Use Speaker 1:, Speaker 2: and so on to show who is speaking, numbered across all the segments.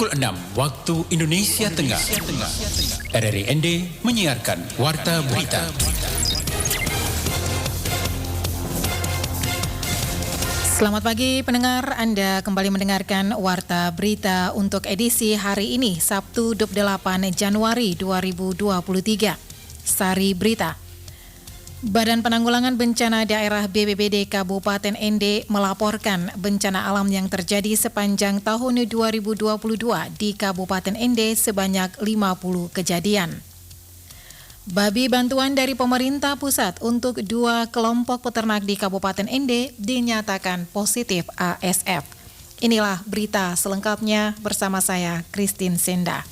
Speaker 1: Pukul 6 waktu Indonesia Tengah. RRI ND menyiarkan Warta Berita. Selamat pagi pendengar, Anda kembali mendengarkan Warta Berita untuk edisi hari ini, Sabtu 28 Januari 2023. Sari Berita. Badan Penanggulangan Bencana Daerah BPBD Kabupaten ND melaporkan bencana alam yang terjadi sepanjang tahun 2022 di Kabupaten ND sebanyak 50 kejadian. Babi bantuan dari pemerintah pusat untuk 2 kelompok peternak di Kabupaten ND dinyatakan positif ASF. Inilah berita selengkapnya bersama saya, Christine Senda.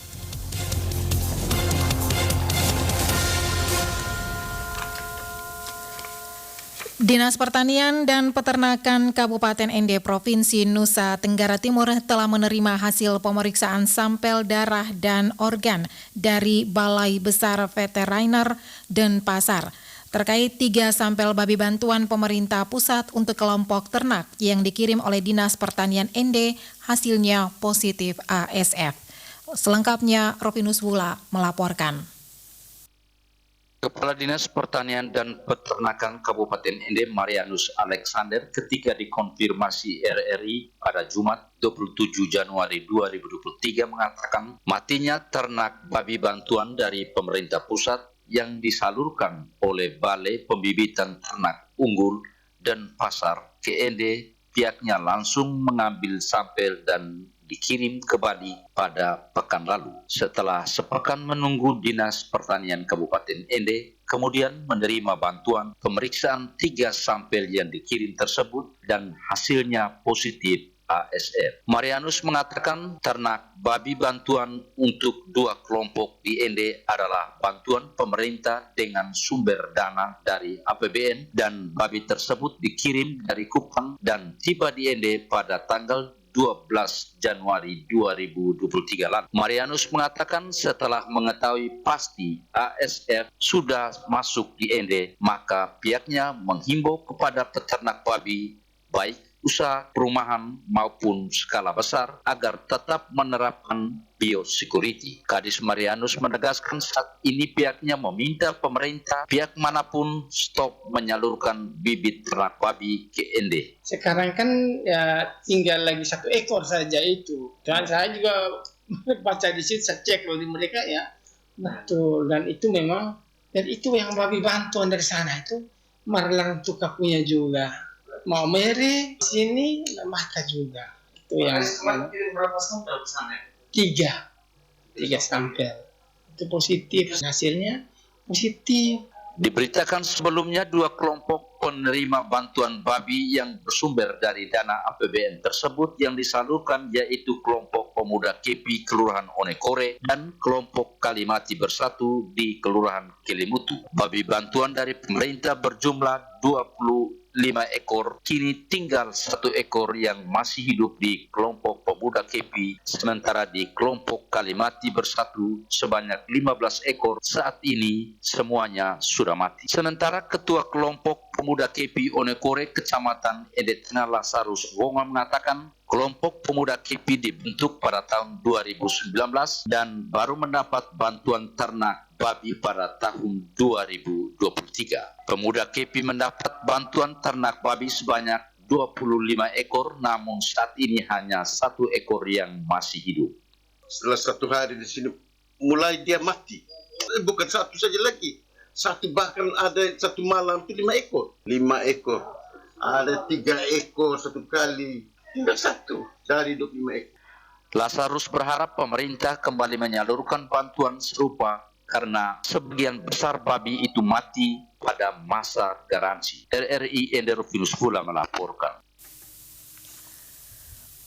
Speaker 1: Dinas Pertanian dan Peternakan Kabupaten ND Provinsi Nusa Tenggara Timur telah menerima hasil pemeriksaan sampel darah dan organ dari Balai Besar Veteriner Denpasar terkait 3 sampel babi bantuan pemerintah pusat untuk kelompok ternak yang dikirim oleh Dinas Pertanian ND, hasilnya positif ASF. Selengkapnya Rovinus Wula melaporkan.
Speaker 2: Kepala Dinas Pertanian dan Peternakan Kabupaten ND Marianus Alexander ketika dikonfirmasi RRI pada Jumat 27 Januari 2023 mengatakan matinya ternak babi bantuan dari pemerintah pusat yang disalurkan oleh Balai Pembibitan Ternak Unggul dan Pasar ke ND, pihaknya langsung mengambil sampel dan dikirim ke Bali pada pekan lalu. Setelah sepekan menunggu Dinas Pertanian Kabupaten ND, kemudian menerima bantuan pemeriksaan 3 sampel yang dikirim tersebut dan hasilnya positif ASF. Marianus mengatakan ternak babi bantuan untuk 2 kelompok di ND adalah bantuan pemerintah dengan sumber dana dari APBN dan babi tersebut dikirim dari Kupang dan tiba di ND pada tanggal 12 Januari 2023 lalu. Marianus mengatakan setelah mengetahui pasti ASF sudah masuk di ND, maka pihaknya menghimbau kepada peternak babi, baik usaha perumahan maupun skala besar, agar tetap menerapkan biosecurity. Kadis Marianus menegaskan saat ini pihaknya meminta pemerintah pihak manapun stop menyalurkan bibit ternak babi ke ND.
Speaker 3: Sekarang kan ya tinggal lagi 1 ekor saja itu. Dan saya juga baca di situ, saya cek di mereka ya. Betul, dan itu memang, dan itu yang babi bantuan dari sana itu Marlang Tukapunya juga. Mau Meri sini maka juga. Itu yang
Speaker 4: berapa sampel ke sana?
Speaker 3: 3 sampel. Itu positif, hasilnya positif.
Speaker 2: Diberitakan sebelumnya 2 kelompok penerima bantuan babi yang bersumber dari dana APBN tersebut yang disalurkan yaitu kelompok pemuda KP Kelurahan Onekore dan kelompok Kalimati Bersatu di Kelurahan Kelimutu. Babi bantuan dari pemerintah berjumlah 25 ekor, kini tinggal 1 ekor yang masih hidup di kelompok pemuda KP, sementara di kelompok Kalimati Bersatu sebanyak 15 ekor saat ini semuanya sudah mati. Sementara Ketua Kelompok Pemuda KP Onekore Kecamatan Ede Tengah Lazarus Wonga mengatakan kelompok pemuda KP dibentuk pada tahun 2019 dan baru mendapat bantuan ternak babi pada tahun 2023. Pemuda KP mendapat bantuan ternak babi sebanyak 25 ekor, namun saat ini hanya 1 ekor yang masih hidup.
Speaker 5: Setelah 1 hari di sini, mulai dia mati. Bukan 1 saja lagi. 1 bahkan ada 1 malam itu 5 ekor. 5 ekor. Ada 3 ekor 1 kali. Tinggal 1 dari 25 ekor.
Speaker 2: Lazarus berharap pemerintah kembali menyalurkan bantuan serupa karena sebagian besar babi itu mati pada masa garansi. RRI ND Rovinus Wula melaporkan.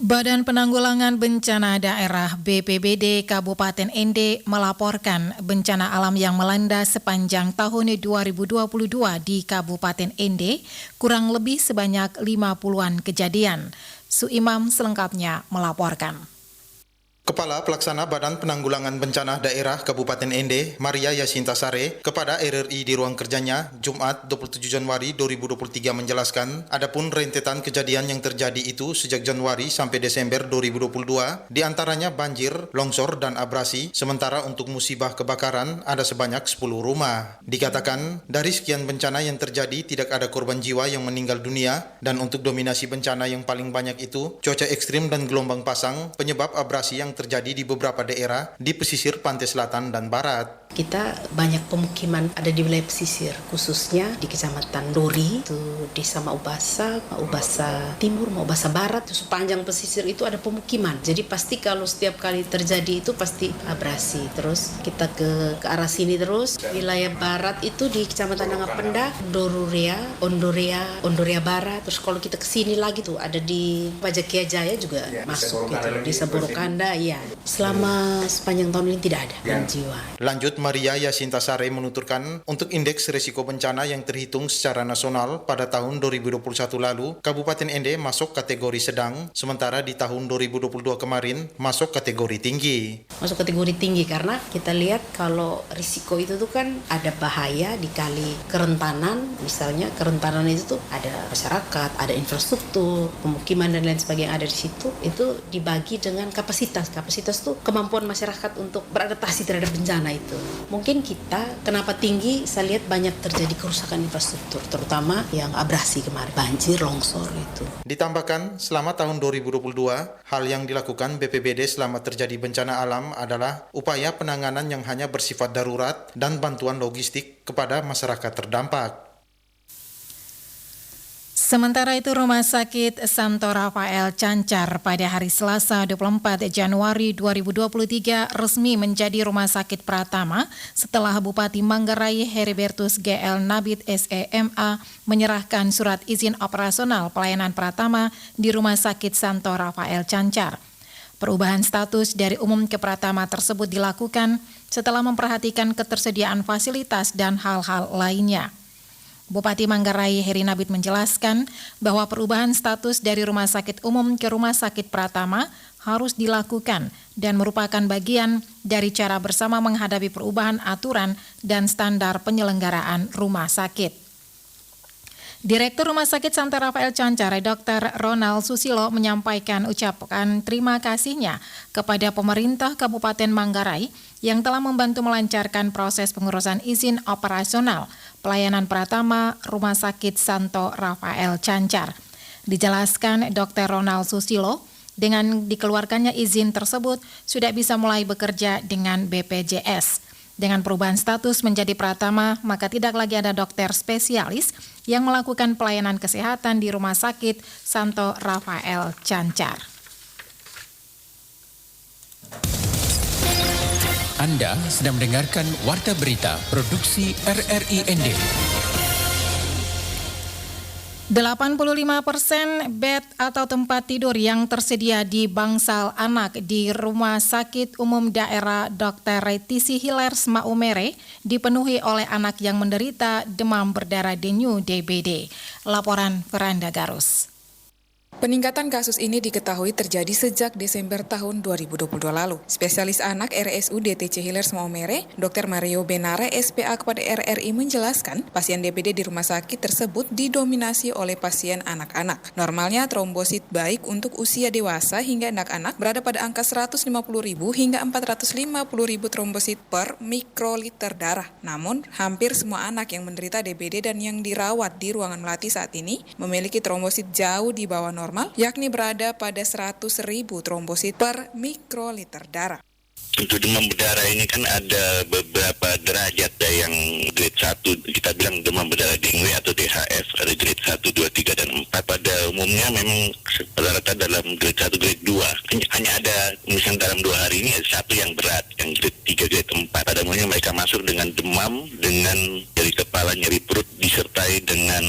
Speaker 1: Badan Penanggulangan Bencana Daerah BPBD Kabupaten ND melaporkan bencana alam yang melanda sepanjang tahun 2022 di Kabupaten ND kurang lebih sebanyak 50-an kejadian. Suimam selengkapnya melaporkan.
Speaker 6: Kepala Pelaksana Badan Penanggulangan Bencana Daerah Kabupaten Ende, Maria Yasinta Sare, kepada RRI di ruang kerjanya Jumat 27 Januari 2023 menjelaskan, adapun rentetan kejadian yang terjadi itu sejak Januari sampai Desember 2022, diantaranya banjir, longsor, dan abrasi, sementara untuk musibah kebakaran ada sebanyak 10 rumah. Dikatakan, dari sekian bencana yang terjadi tidak ada korban jiwa yang meninggal dunia, dan untuk dominasi bencana yang paling banyak itu, cuaca ekstrim dan gelombang pasang, penyebab abrasi yang terjadi di beberapa daerah di pesisir pantai selatan dan barat.
Speaker 7: Kita banyak pemukiman ada di wilayah pesisir, khususnya di Kecamatan Dori, itu Desa Maubasa Timur, Maubasa Barat, itu sepanjang pesisir itu ada pemukiman. Jadi pasti kalau setiap kali terjadi itu pasti abrasi. Terus kita ke arah sini terus, wilayah barat itu di Kecamatan Nangapenda, Dorurea, Ondorea Barat. Terus kalau kita ke sini lagi tuh ada di Pajakia Jaya juga masuk gitu, Desa Borokanda, ya. Selama sepanjang tahun ini tidak ada korban jiwa.
Speaker 6: Lanjut, Maria Yasinta Sare menuturkan, untuk indeks risiko bencana yang terhitung secara nasional pada tahun 2021 lalu, Kabupaten Ende masuk kategori sedang, sementara di tahun 2022 kemarin masuk kategori tinggi.
Speaker 7: Masuk kategori tinggi karena kita lihat kalau risiko itu tuh kan ada bahaya dikali kerentanan, misalnya kerentanan itu tuh ada masyarakat, ada infrastruktur, pemukiman dan lain sebagainya yang ada di situ, itu dibagi dengan kapasitas. Kapasitas tuh kemampuan masyarakat untuk beradaptasi terhadap bencana itu. Mungkin kita kenapa tinggi, saya lihat banyak terjadi kerusakan infrastruktur, terutama yang abrasi kemarin, banjir, longsor itu.
Speaker 6: Ditambahkan, selama tahun 2022, hal yang dilakukan BPBD selama terjadi bencana alam adalah upaya penanganan yang hanya bersifat darurat dan bantuan logistik kepada masyarakat terdampak.
Speaker 1: Sementara itu, Rumah Sakit Santo Rafael Cancar pada hari Selasa 24 Januari 2023 resmi menjadi rumah sakit Pratama setelah Bupati Manggarai Heribertus GL Nabit SEMA menyerahkan surat izin operasional pelayanan Pratama di Rumah Sakit Santo Rafael Cancar. Perubahan status dari umum ke Pratama tersebut dilakukan setelah memperhatikan ketersediaan fasilitas dan hal-hal lainnya. Bupati Manggarai Heri Nabit menjelaskan bahwa perubahan status dari Rumah Sakit Umum ke Rumah Sakit Pratama harus dilakukan dan merupakan bagian dari cara bersama menghadapi perubahan aturan dan standar penyelenggaraan rumah sakit. Direktur Rumah Sakit Santo Rafael Cancar, Dr. Ronald Susilo menyampaikan ucapan terima kasihnya kepada pemerintah Kabupaten Manggarai yang telah membantu melancarkan proses pengurusan izin operasional pelayanan Pratama Rumah Sakit Santo Rafael Cancar. Dijelaskan Dr. Ronald Susilo, dengan dikeluarkannya izin tersebut sudah bisa mulai bekerja dengan BPJS. Dengan perubahan status menjadi Pratama, maka tidak lagi ada dokter spesialis yang melakukan pelayanan kesehatan di Rumah Sakit Santo Rafael Cancar.
Speaker 8: Anda sedang mendengarkan Warta Berita Produksi RRI Ende.
Speaker 1: 85% bed atau tempat tidur yang tersedia di bangsal anak di Rumah Sakit Umum Daerah Dr. Retisi Hilers Maumere dipenuhi oleh anak yang menderita demam berdarah dengue DBD. Laporan Veranda Garus.
Speaker 9: Peningkatan kasus ini diketahui terjadi sejak Desember tahun 2022 lalu. Spesialis anak RSUD TC Hilers Maumere, Dr. Mario Benare, SPA kepada RRI menjelaskan, pasien DBD di rumah sakit tersebut didominasi oleh pasien anak-anak. Normalnya trombosit baik untuk usia dewasa hingga anak-anak berada pada angka 150.000 hingga 450.000 trombosit per mikroliter darah. Namun, hampir semua anak yang menderita DBD dan yang dirawat di ruangan melati saat ini memiliki trombosit jauh di bawah normal, yakni berada pada 100.000 trombosit per mikroliter darah.
Speaker 10: Untuk demam berdarah ini kan ada beberapa derajat yang grade 1, kita bilang demam berdarah dengue atau DHF, ada grade 1, 2, 3, dan 4. Pada umumnya memang rata-rata dalam grade 1, grade 2. Hanya ada, misalnya dalam 2 hari ini ada satu yang berat, yang grade 3, grade 4. Pada umumnya mereka masuk dengan demam, dengan nyeri kepala, nyeri perut, disertai dengan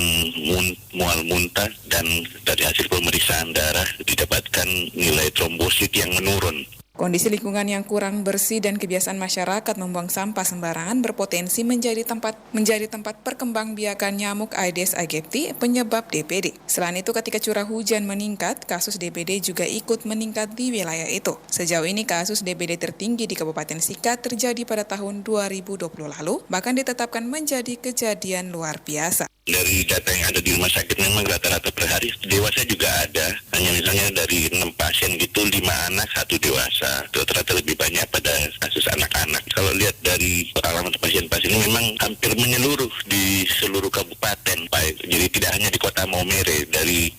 Speaker 10: mual muntah, dan dari hasil pemeriksaan darah didapatkan nilai trombosit yang menurun.
Speaker 9: Kondisi lingkungan yang kurang bersih dan kebiasaan masyarakat membuang sampah sembarangan berpotensi menjadi tempat perkembangbiakan nyamuk Aedes aegypti penyebab DBD. Selain itu, ketika curah hujan meningkat, kasus DBD juga ikut meningkat di wilayah itu. Sejauh ini kasus DBD tertinggi di Kabupaten Sika terjadi pada tahun 2020 lalu, bahkan ditetapkan menjadi kejadian luar biasa.
Speaker 10: Dari data yang ada di rumah sakit memang rata-rata per hari dewasa juga ada. Hanya misalnya dari 6 pasien gitu 5 anak 1 dewasa. Rata-rata lebih banyak pada kasus anak-anak. Kalau lihat dari pengalaman pasien-pasien ini memang hampir menyeluruh di seluruh kabupaten. Jadi tidak hanya di Kota Maumere, dari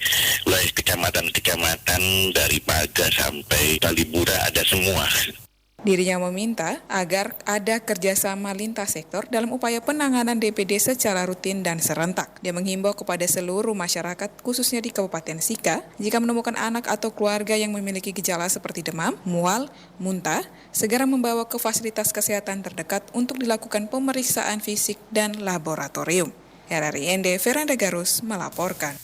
Speaker 10: wilayah kecamatan-kecamatan dari Paga sampai Talibura ada semua.
Speaker 9: Dirinya meminta agar ada kerjasama lintas sektor dalam upaya penanganan DBD secara rutin dan serentak. Dia menghimbau kepada seluruh masyarakat, khususnya di Kabupaten Sika, jika menemukan anak atau keluarga yang memiliki gejala seperti demam, mual, muntah, segera membawa ke fasilitas kesehatan terdekat untuk dilakukan pemeriksaan fisik dan laboratorium. RRI ND Veranda Garus melaporkan.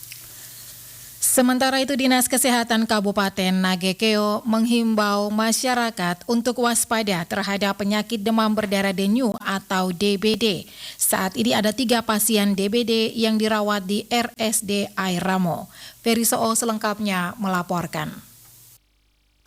Speaker 1: Sementara itu, Dinas Kesehatan Kabupaten Nagekeo menghimbau masyarakat untuk waspada terhadap penyakit demam berdarah dengue atau DBD. Saat ini ada 3 pasien DBD yang dirawat di RSD Airamo. Ferisoo selengkapnya melaporkan.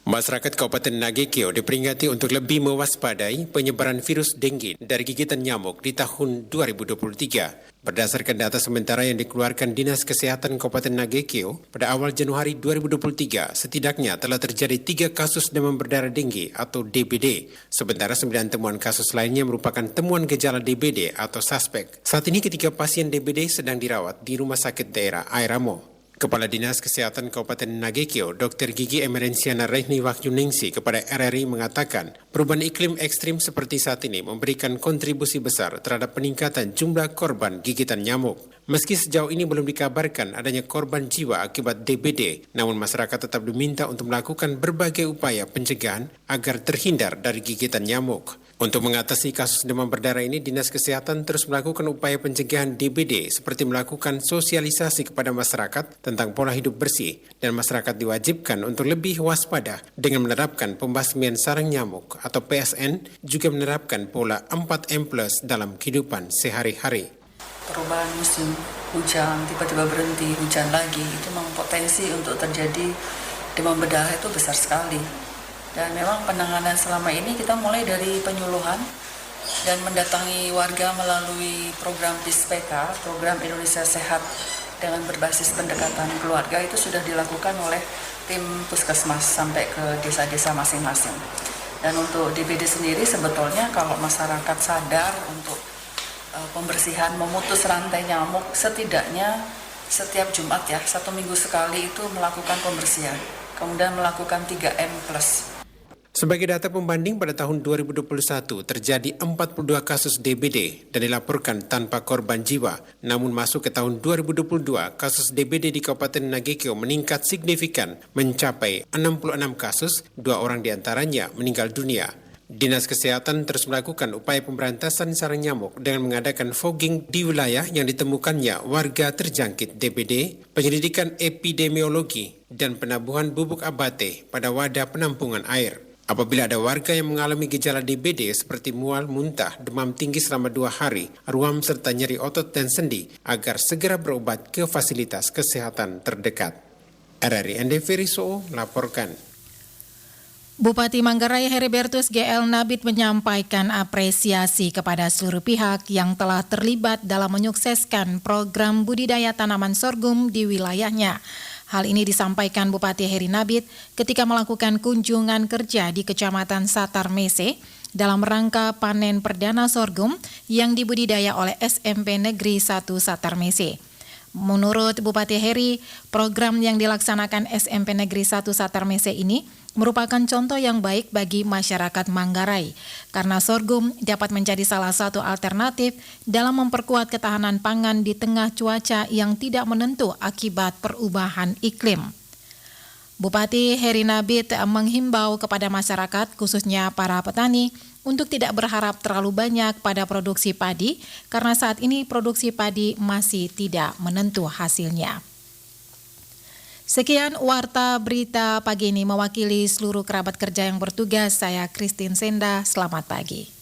Speaker 11: Masyarakat Kabupaten Nagekeo diperingati untuk lebih mewaspadai penyebaran virus dengue dari gigitan nyamuk di tahun 2023. Berdasarkan data sementara yang dikeluarkan Dinas Kesehatan Kabupaten Nagekeo, pada awal Januari 2023, setidaknya telah terjadi 3 kasus demam berdarah dengue atau DBD. Sementara 9 temuan kasus lainnya merupakan temuan gejala DBD atau suspek. Saat ini ketiga pasien DBD sedang dirawat di Rumah Sakit Daerah Airamo. Kepala Dinas Kesehatan Kabupaten Nagekeo, Dr. Gigi Emerensiana Rehni Wahyuningsi kepada RRI mengatakan, perubahan iklim ekstrim seperti saat ini memberikan kontribusi besar terhadap peningkatan jumlah korban gigitan nyamuk. Meski sejauh ini belum dikabarkan adanya korban jiwa akibat DBD, namun masyarakat tetap diminta untuk melakukan berbagai upaya pencegahan agar terhindar dari gigitan nyamuk. Untuk mengatasi kasus demam berdarah ini, Dinas Kesehatan terus melakukan upaya pencegahan DBD seperti melakukan sosialisasi kepada masyarakat tentang pola hidup bersih dan masyarakat diwajibkan untuk lebih waspada dengan menerapkan pembasmian sarang nyamuk atau PSN, juga menerapkan pola 4M+ dalam kehidupan sehari-hari.
Speaker 12: Perubahan musim hujan, tiba-tiba berhenti, hujan lagi, itu memang potensi untuk terjadi demam berdarah itu besar sekali. Dan memang penanganan selama ini kita mulai dari penyuluhan dan mendatangi warga melalui program PISPK, program Indonesia Sehat dengan berbasis pendekatan keluarga, itu sudah dilakukan oleh tim puskesmas sampai ke desa-desa masing-masing. Dan untuk DBD sendiri sebetulnya kalau masyarakat sadar untuk pembersihan, memutus rantai nyamuk, setidaknya setiap Jumat 1 minggu sekali itu melakukan pembersihan, kemudian melakukan 3M+.
Speaker 11: Sebagai data pembanding, pada tahun 2021 terjadi 42 kasus DBD dan dilaporkan tanpa korban jiwa. Namun masuk ke tahun 2022, kasus DBD di Kabupaten Nagekeo meningkat signifikan, mencapai 66 kasus, 2 orang diantaranya meninggal dunia. Dinas Kesehatan terus melakukan upaya pemberantasan sarang nyamuk dengan mengadakan fogging di wilayah yang ditemukannya warga terjangkit DBD, penyelidikan epidemiologi, dan penabuhan bubuk abate pada wadah penampungan air. Apabila ada warga yang mengalami gejala DBD seperti mual, muntah, demam tinggi selama 2 hari, ruam serta nyeri otot dan sendi, agar segera berobat ke fasilitas kesehatan terdekat. RRI ND Ferisoo laporkan.
Speaker 1: Bupati Manggarai Heribertus GL Nabit menyampaikan apresiasi kepada seluruh pihak yang telah terlibat dalam menyukseskan program budidaya tanaman sorghum di wilayahnya. Hal ini disampaikan Bupati Heri Nabit ketika melakukan kunjungan kerja di Kecamatan Satar Mese dalam rangka panen perdana sorghum yang dibudidaya oleh SMP Negeri 1 Satar Mese. Menurut Bupati Heri, program yang dilaksanakan SMP Negeri 1 Satar Mese ini merupakan contoh yang baik bagi masyarakat Manggarai karena sorghum dapat menjadi salah satu alternatif dalam memperkuat ketahanan pangan di tengah cuaca yang tidak menentu akibat perubahan iklim. Bupati Heri Nabit menghimbau kepada masyarakat, khususnya para petani, untuk tidak berharap terlalu banyak pada produksi padi karena saat ini produksi padi masih tidak menentu hasilnya. Sekian Warta Berita pagi ini, mewakili seluruh kerabat kerja yang bertugas, saya Christine Senda, selamat pagi.